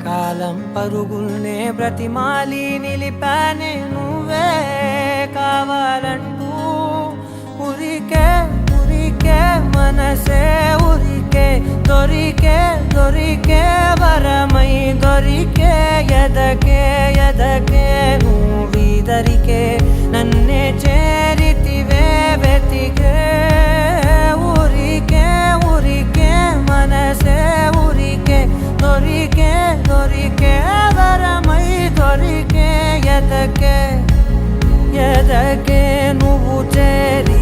కాలం పరుగుల్నే బ్రతిమాలి నిలిపానే నువ్వే కావాలంటూ ఉరికే ఉరికే మనసే ఉరికే దొరికే దొరికే వరమై దొరికే ఎదకే ఎదకే నువ్వీదరికే నన్నే చేరితివే వెతికే ఊరికే ఊరికే మనసే ఊరికే దొరికే దొరికే వరమై దొరికే ఎదకే ఎదకే నువ్వు చేరి